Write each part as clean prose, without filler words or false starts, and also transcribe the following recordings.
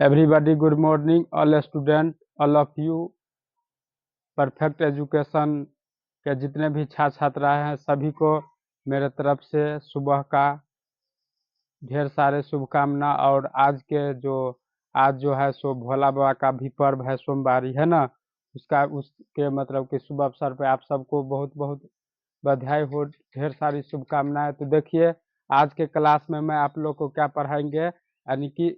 Everybody, good morning, all student, all of you. Perfect education के जितने भी छात्र छात्राएं हैं सभी को मेरे तरफ से सुबह का ढेर सारे शुभकामना। और आज जो है सो भोला बाबा का भी पर्व है, सोमवारी है ना, उसके मतलब कि शुभ अवसर पे आप सबको बहुत बहुत बधाई हो, ढेर सारी शुभकामनाएं। तो देखिए आज के क्लास में मैं आप लोग को क्या पढ़ाएंगे, यानी कि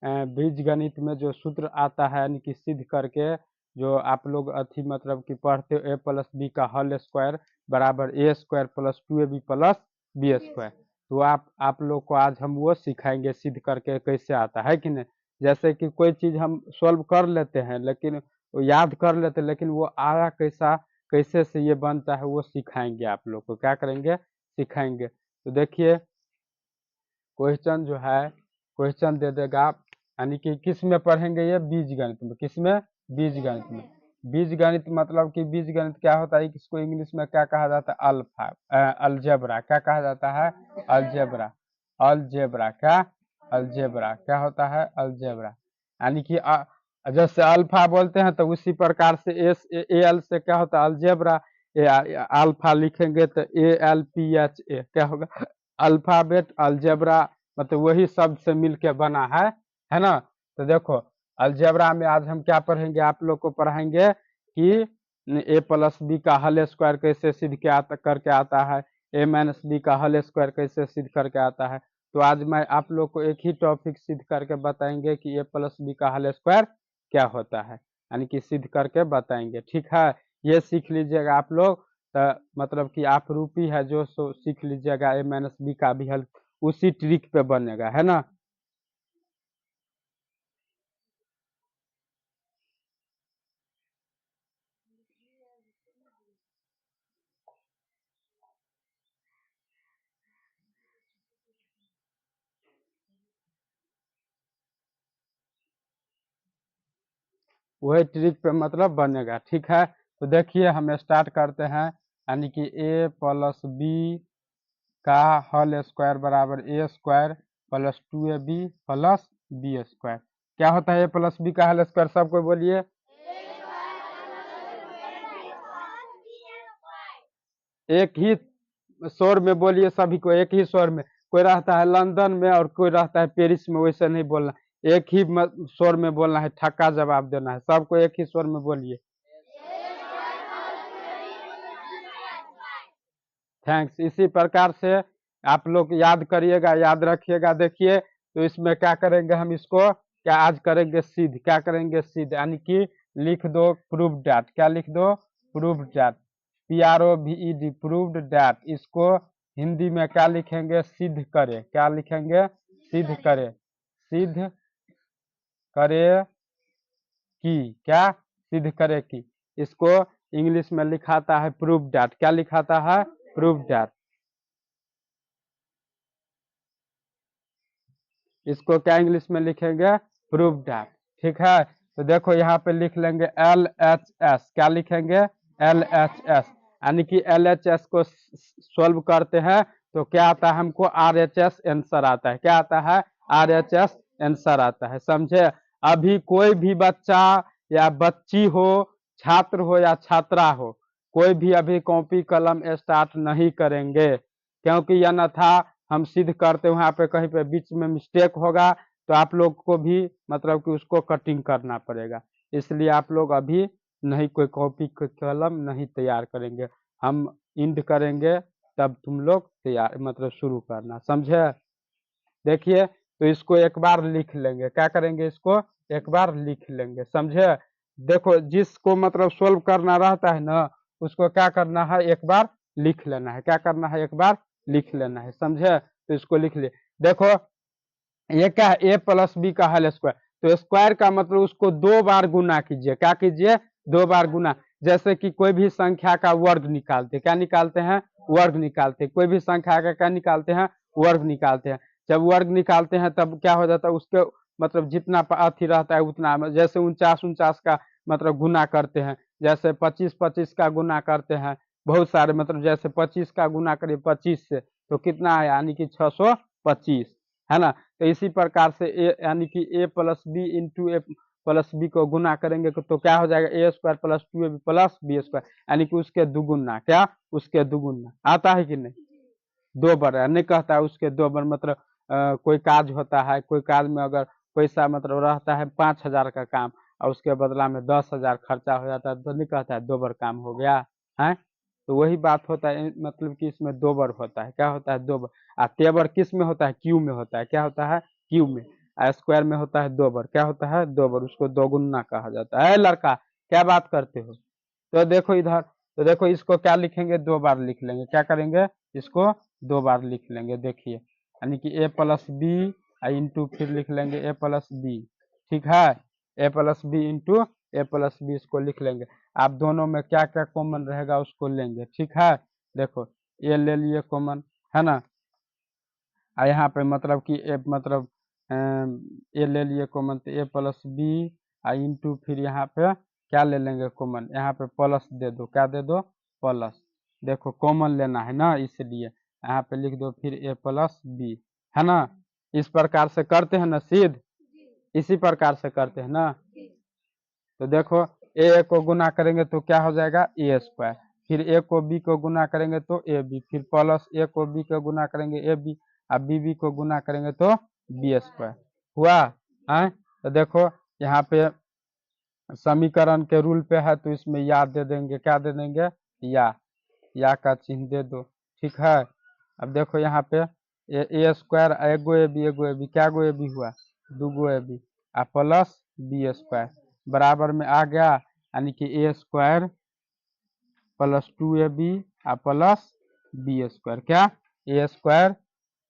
बीज गणित में जो सूत्र आता है यानी कि सिद्ध करके जो आप लोग अथी मतलब कि पढ़ते हो, ए प्लस बी का होल स्क्वायर बराबर A square plus 2ab plus B square. तो आप लोग को आज हम वो सिखाएंगे सिद्ध करके कैसे आता है कि नहीं। जैसे कि कोई चीज हम सॉल्व कर लेते हैं लेकिन वो याद कर लेते हैं, लेकिन वो आया कैसे से ये बनता है वो सिखाएंगे, आप लोग को क्या करेंगे, सिखाएंगे। तो देखिए क्वेश्चन जो है, क्वेश्चन दे देगा, यानी कि किस में पढ़ेंगे, ये बीज गणित में। किस में? बीज गणित में। बीज गणित मतलब कि बीज गणित क्या होता है, इसको इंग्लिश में क्या कहा जाता है, अल्फा अलजेब्रा। क्या कहा जाता है? अलजेब्रा। अलजेब्रा क्या? अलजेब्रा क्या होता है? अलजेब्रा। यानी कि जैसे अल्फा बोलते हैं तो उसी प्रकार से एल से क्या होता है, अलजेब्रा। अल्फा लिखेंगे तो ALPHA क्या होगा, अल्फाबेट। अलजेब्रा मतलब वही शब्द से मिलके बना है ना। तो देखो अलजेब्रा में आज हम क्या पढ़ेंगे, आप लोग को पढ़ाएंगे कि ए प्लस बी का होल स्क्वायर कैसे सिद्ध करके आता है, ए माइनस बी का होल स्क्वायर कैसे सिद्ध करके आता है। तो आज मैं आप लोग को एक ही टॉपिक सिद्ध करके बताएंगे कि ए प्लस बी का होल स्क्वायर क्या होता है, यानी कि सिद्ध करके बताएंगे। ठीक है, ये सीख लीजिएगा आप लोग। तो मतलब कि आप रूपी है जो सो सीख लीजिएगा, ए माइनस बी का भी हल उसी ट्रिक पे बनेगा, है ना। वही ट्रिक पे मतलब बनेगा। ठीक है, तो देखिए हम स्टार्ट करते हैं, यानी कि ए प्लस बी का होल स्क्वायर बराबर A square plus 2ab plus B square. क्या होता है ए प्लस बी का होल स्क्वायर, सबको बोलिए। एक ही शोर में बोलिए, सभी को एक ही शोर में। कोई रहता है लंदन में और कोई रहता है पेरिस में, वैसे नहीं बोलना, एक ही शोर में बोलना है, ठक्का जवाब देना है, सबको एक ही शोर में बोलिए। थैंक्स। इसी प्रकार से आप लोग याद करिएगा, याद रखिएगा। देखिए तो इसमें क्या करेंगे हम, इसको क्या आज करेंगे सिद्ध। क्या करेंगे सिद्ध, यानी कि लिख दो प्रूव डैट। क्या लिख दो? Prove that. PROVED proved that. इसको हिंदी में क्या लिखेंगे, सिद्ध करे। क्या लिखेंगे? सिद्ध करे। सिद्ध करे की। क्या? सिद्ध करे की। इसको इंग्लिश में लिखाता है प्रूव डैट। क्या लिखाता है? Prove that. इसको क्या इंग्लिश में लिखेंगे? Prove that. ठीक है, तो देखो यहाँ पे लिख लेंगे LHS। क्या लिखेंगे? LHS। यानी कि LHS को सोल्व करते हैं तो क्या आता है हमको? RHS आंसर आता है। क्या आता है? RHS आंसर आता है, समझे। अभी कोई भी बच्चा या बच्ची हो, छात्र हो या छात्रा हो, कोई भी अभी कॉपी कलम स्टार्ट नहीं करेंगे, क्योंकि अन्यथा हम सिद्ध करते वहां पे कहीं पे बीच में मिस्टेक होगा तो आप लोग को भी मतलब कि उसको कटिंग करना पड़ेगा। इसलिए आप लोग अभी नहीं कोई कॉपी कलम नहीं तैयार करेंगे, हम इंड करेंगे तब तुम लोग तैयार मतलब शुरू करना, समझे। देखिए तो इसको एक बार लिख लेंगे। क्या करेंगे? इसको एक बार लिख लेंगे, समझे। देखो जिसको मतलब सोल्व करना रहता है ना, उसको क्या करना है, एक बार लिख लेना है। क्या करना है? एक बार लिख लेना है, समझे। तो इसको लिख ले। देखो ये क्या है, ए प्लस बी का होल स्क्वायर। तो स्क्वायर का मतलब उसको दो बार गुना कीजिए। क्या कीजिए? दो बार गुना। जैसे कि कोई भी संख्या का वर्ग निकालते, क्या निकालते हैं? वर्ग निकालते। कोई भी संख्या का क्या निकालते हैं? वर्ग निकालते हैं। जब वर्ग निकालते हैं तब क्या हो जाता है, उसके मतलब जितना अथी रहता है उतना, जैसे 49 का मतलब गुना करते हैं, जैसे 25 का गुना करते हैं, बहुत सारे मतलब जैसे 25 का गुना करिए 25 से तो कितना है, यानी कि 600 25, है ना। तो इसी प्रकार से ए यानी कि A plus B into A plus B को गुना करेंगे तो क्या हो जाएगा, A square plus 2ab plus B square, यानी कि उसके दुगुना, क्या उसके दुगुना, आता है कि नहीं, दो बार नहीं कहता है उसके दो बार, मतलब कोई काज होता है, कोई काज में अगर पैसा मतलब रहता है 5,000 का काम और उसके बदला में 10,000 खर्चा हो जाता है तो नहीं कहता है दो बार काम हो गया है। तो वही बात होता है, मतलब कि इसमें दो बार होता है, क्या होता है दो बार। तेवर किस में होता है, क्यू में होता है, क्या होता है क्यू में। स्क्वायर में होता है दो बार, क्या होता है दो बार, उसको दोगुना कहा जाता है। लड़का क्या बात करते हो, तो देखो इधर, तो देखो इसको क्या लिखेंगे, दो बार लिख लेंगे, क्या करेंगे इसको दो बार लिख लेंगे, देखिए यानी कि ए प्लस बी इंटू फिर लिख लेंगे ए प्लस बी, ठीक है, A plus B into A plus B इसको लिख लेंगे। आप दोनों में क्या क्या कॉमन रहेगा उसको लेंगे, ठीक है। देखो ए ले लिए कॉमन, है ना, यहाँ पे मतलब कि ए मतलब ए ले लिए कॉमन तो ए प्लस बी इंटू फिर यहाँ पे क्या ले लेंगे कॉमन, यहाँ पे प्लस दे दो, क्या दे दो प्लस, देखो कॉमन लेना है ना इसलिए यहाँ पे लिख दो फिर ए प्लस बी, है ना। इस प्रकार से करते हैं ना सिद्ध, इसी प्रकार से करते हैं ना। तो देखो ए को गुना करेंगे तो क्या हो जाएगा ए स्क्वायर, फिर ए को बी को गुना करेंगे तो ए बी, फिर प्लस ए को बी को गुना करेंगे ए बी, अब बी बी को गुना करेंगे तो बी स्क्वायर हुआ है। तो देखो यहाँ पे समीकरण के रूल पे है तो इसमें या दे देंगे, क्या दे देंगे या का चिन्ह दे दो, ठीक है। अब देखो यहाँ पे ए स्क्वायर एगो ए बी क्या गो ए बी हुआ, दूगो A B plus B square बराबर में आ गया, यानी कि A square plus 2ab plus B square, क्या A square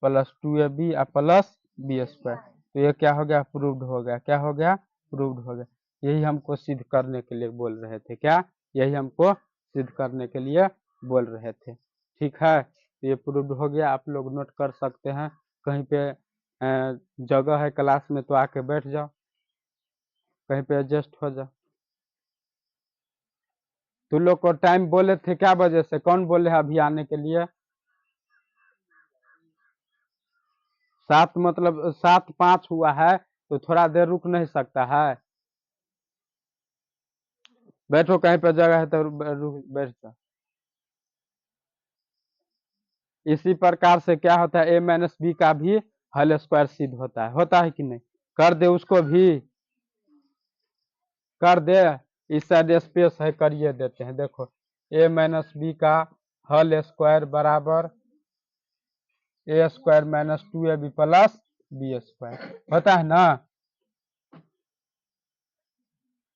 plus 2ab plus B square, तो ये क्या हो गया प्रूव्ड हो गया, क्या हो गया प्रूव्ड हो गया। यही हमको सिद्ध करने के लिए बोल रहे थे, क्या यही हमको सिद्ध करने के लिए बोल रहे थे, ठीक है। तो ये प्रूव्ड हो गया, आप लोग नोट कर सकते हैं, कहीं पे जगह है क्लास में तो आके बैठ जाओ, कहीं पे एडजस्ट हो जाओ। तुम लोग को टाइम बोले थे क्या वजह से, कौन बोले है अभी आने के लिए, 7 मतलब 7:05 हुआ है तो थोड़ा देर रुक नहीं सकता है, बैठो कहीं पर जगह है तो बैठ जाओ। इसी प्रकार से क्या होता है ए माइनस बी का भी होल स्क्वायर सिद्ध होता है कि नहीं, कर दे उसको भी, कर दे, इस साइड स्पेस है करिए देते हैं। देखो ए माइनस बी का होल स्क्वायर बराबर A square minus 2ab plus B square होता है ना,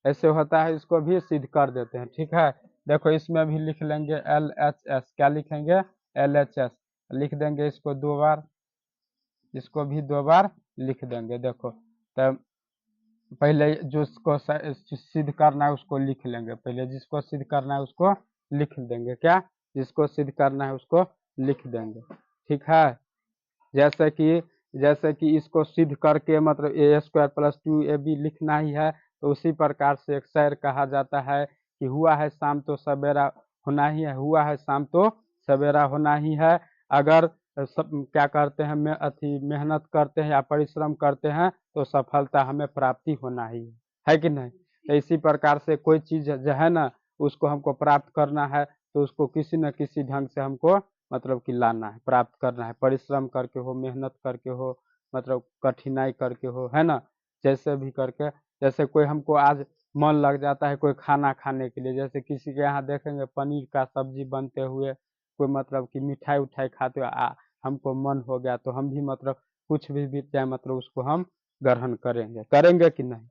ऐसे होता है, इसको भी सिद्ध कर देते हैं, ठीक है। देखो इसमें भी लिख लेंगे LHS, क्या लिखेंगे LHS, लिख देंगे इसको दो बार, इसको भी दो बार लिख देंगे। देखो तो पहले जिसको सिद्ध करना है उसको लिख लेंगे, पहले जिसको सिद्ध करना है उसको लिख देंगे, क्या जिसको सिद्ध करना है उसको लिख देंगे, ठीक है। जैसे कि इसको सिद्ध करके मतलब ए स्क्वायर प्लस 2ab लिखना ही है, तो उसी प्रकार से एक शेर कहा जाता है कि हुआ है शाम तो सवेरा होना ही है, हुआ है शाम तो सवेरा होना ही है। अगर सब क्या करते हैं मेहनत करते हैं या परिश्रम करते हैं तो सफलता हमें प्राप्ति होना ही है कि नहीं। तो इसी प्रकार से कोई चीज जो है ना उसको हमको प्राप्त करना है तो उसको किसी न किसी ढंग से हमको मतलब कि लाना है, प्राप्त करना है, परिश्रम करके हो, मेहनत करके हो, मतलब कठिनाई करके हो, है ना, जैसे भी करके। जैसे कोई हमको आज मन लग जाता है कोई खाना खाने के लिए, जैसे किसी के यहाँ देखेंगे पनीर का सब्जी बनते हुए, कोई मतलब कि मिठाई उठाई खाते हुए हमको मन हो गया तो हम भी मतलब कुछ भी बीत जाए मतलब उसको हम ग्रहण करेंगे, करेंगे कि नहीं,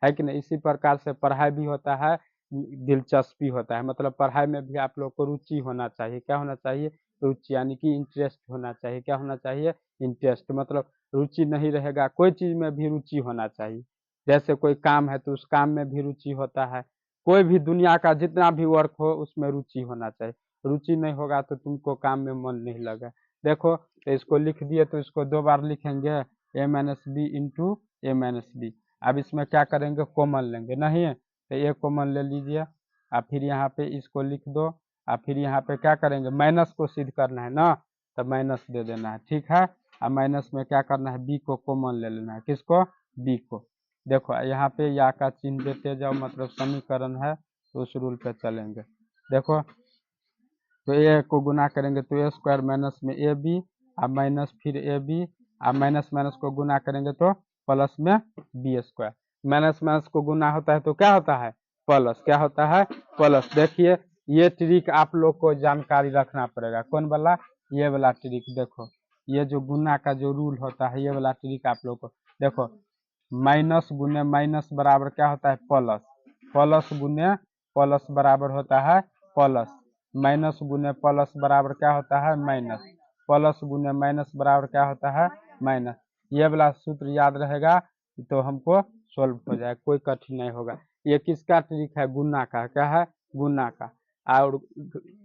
है कि नहीं। इसी प्रकार से पढ़ाई भी होता है, दिलचस्पी होता है, मतलब पढ़ाई में भी आप लोग को रुचि होना चाहिए, क्या होना चाहिए रुचि, यानी कि इंटरेस्ट होना चाहिए, क्या होना चाहिए इंटरेस्ट, मतलब रुचि नहीं रहेगा कोई चीज में भी रुचि होना चाहिए। जैसे कोई काम है तो उस काम में भी रुचि होता है, कोई भी दुनिया का जितना भी वर्क हो उसमें रुचि होना चाहिए, रुचि नहीं होगा तो तुमको काम में मन नहीं लगा। देखो तो इसको लिख दिए तो इसको दो बार लिखेंगे ए माइनस बी इंटू ए माइनस बी। अब इसमें क्या करेंगे कॉमन लेंगे, नहीं है तो ए कॉमन ले लीजिए, और फिर यहाँ पे इसको लिख दो, और फिर यहाँ पे क्या करेंगे माइनस को सिद्ध करना है ना, तो माइनस दे देना है, ठीक है। और माइनस में क्या करना है, बी को कॉमन ले लेना है। किसको, बी को। देखो यहाँ पे या का चिन्ह देते जाओ, मतलब समीकरण है तो उस रूल पे चलेंगे। देखो तो ए को गुना करेंगे तो ए स्क्वायर माइनस में ए बी, और माइनस फिर ए बी, और माइनस माइनस को गुना करेंगे तो प्लस में बी स्क्वायर। माइनस माइनस को गुना होता है तो क्या होता है, प्लस। क्या होता है, प्लस। देखिए ये ट्रिक आप लोग को जानकारी रखना पड़ेगा। कौन वाला, ये वाला ट्रिक। देखो ये जो गुना का जो रूल होता है, ये वाला ट्रिक आप लोग को देखो। माइनस गुने माइनस बराबर क्या होता है, प्लस। प्लस गुने प्लस बराबर होता है प्लस। माइनस गुने प्लस बराबर क्या होता है, माइनस। प्लस गुने माइनस बराबर क्या होता है, माइनस। ये वाला सूत्र याद रहेगा तो हमको सोल्व हो जाएगा, कोई कठिन नहीं होगा। ये किसका ट्रिक है, गुना का। क्या है, गुना का। और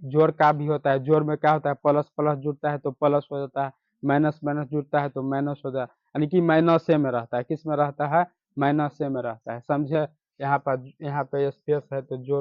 जोड़ का भी होता है। जोड़ में क्या होता है, प्लस प्लस जुड़ता है तो प्लस हो जाता है, माइनस माइनस जुड़ता है तो माइनस हो जाता है, यानी कि माइनस में रहता है। किस में रहता है, माइनस में रहता है। समझे, यहाँ पे स्पेस है तो जोड़